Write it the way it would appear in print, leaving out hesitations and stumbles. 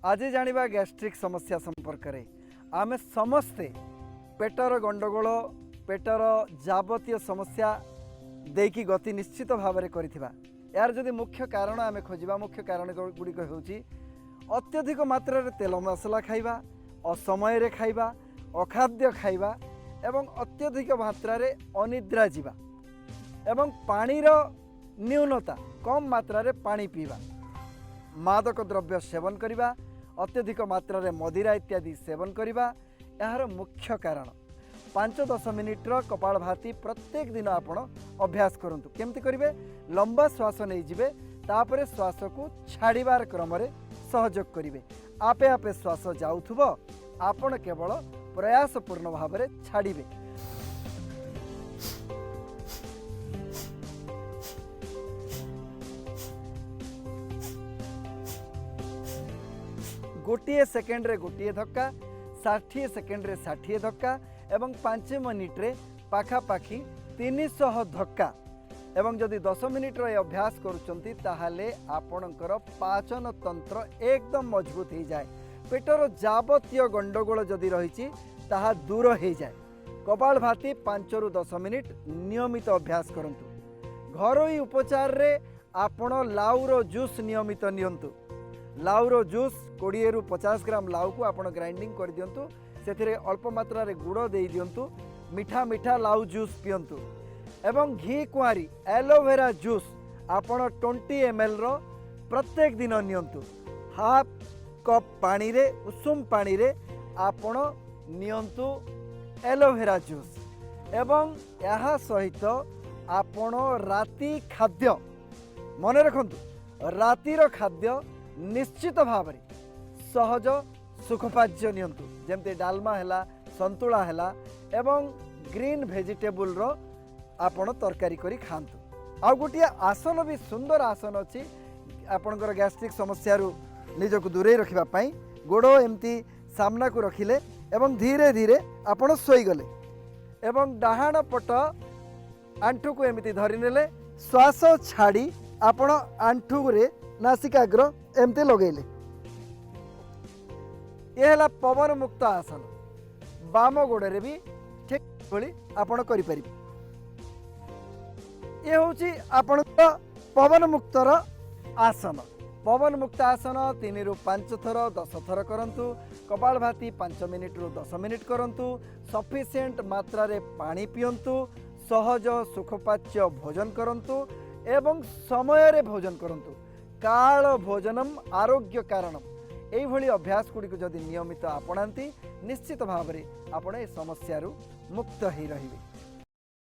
आज जानिबा गैस्ट्रिक समस्या संपर्क में आमे समस्ते पेटर गंडगोल पेटर जावतीय समस्या देकी गति निश्चित भाव में करिथिबा। यार जदि मुख्य कारण आमे खोजिबा मुख्य कारण गुड़िक होउची अत्यधिक मात्रा रे तेल मसला खाइबा, असमय रे खाइबा, अखाद्य खाइबा एवं अत्यधिक मात्रा रे अनिद्रा जीवा एवं पानीर न्यूनता कम मात्रा रे पानी पीवा, मादक द्रव्य सेवन करिबा, अत्यधिक मात्रा रे मदिरा इत्यादि सेवन करिबा यार मुख्य कारण। 5-10 मिनिट्र कपालभाति प्रत्येक दिन आपण अभ्यास करंतु। केमती करिवे? लंबा श्वास नहीं जिवे, तापरे श्वास को छाड़ीबार क्रम रे सहयोग करिवे। आपे आपे श्वास जाउथुबो, आपण केवल प्रयासपूर्ण भाव में छाड़ीबे। गोटे सेकेंड रे गोटे धक्का, 60 सेकेंड रे 60 धक्का एवं 5 मिनिट रे पाखापाखि 300 धक्का एवं जदि 10 मिनिट रे अभ्यास करुचंती ताहाले आपणकर पाचन तंत्र एकदम मजबूत हो जाए। पेटर जावतीय गंडगोल जदि रही ताहा दूर हो जाए। कपालभाति 5 ରୁ 10 मिनिट नियमित अभ्यास करंतु। घरोई उपचार रे आपण लाउर जूस नियमित नियंतु। लाउर जूस 20 ରୁ 50 ग्राम लाउ को आपण ग्राइंडिंग कर दियंतु, सेथिरे अल्प मात्रा रे गुड़ दे दियंतु, मीठा मीठा लाउ जूस पियंतु एवं घी कुआरी एलोवेरा जूस आपण 20 ml रो प्रत्येक दिन नियंतु। हाफ कप पानी रे उषुम पानी रे आपण नियंतु एलोवेरा जूस एवं यहा सहित आपण राति खाद्य मन रखंतु। रातिर खाद्य निश्चित भाव में सहज सुखपाच्य नियंतु, जेमते डालमा हैला, संतुला हैला एवं ग्रीन वेजिटेबल रो आपण तरकारी करी खांतु। आ गोटे आसन भी सुंदर आसन अच्छी आपणकर गैस्ट्रिक समस्या निजक दूरे रखिबा पई। गोड़ एमती सामना को रखिले एवं धीरे धीरे आपण सोई गले एवं डाहाण पट आंठू को एमती धरि नेले, श्वास छाड़ी आपण आंठू रे नासिकाग्र एमती लगेले। यह है पवन मुक्त आसन। बाम गोड़े भी ठीक भली आपण करि परिबे। ये होची आपण पवन मुक्तर आसन। पवन मुक्त आसन 3 ରୁ 5 थर 10 थर करंतु। कपालभाति 5 मिनिट ରୁ 10 मिनिट करंतु। सफिशिएंट मात्रा रे पानी पियंतु, सहज सुखपाच्य भोजन करंतु एवं समय रे भोजन करंतु। काल भोजनम आरोग्य कारणम यही भली अभ्यास गुड़िक जदि नियमित आपणांती निश्चित भाव में आपण ए समस्या मुक्त ही रहिबे।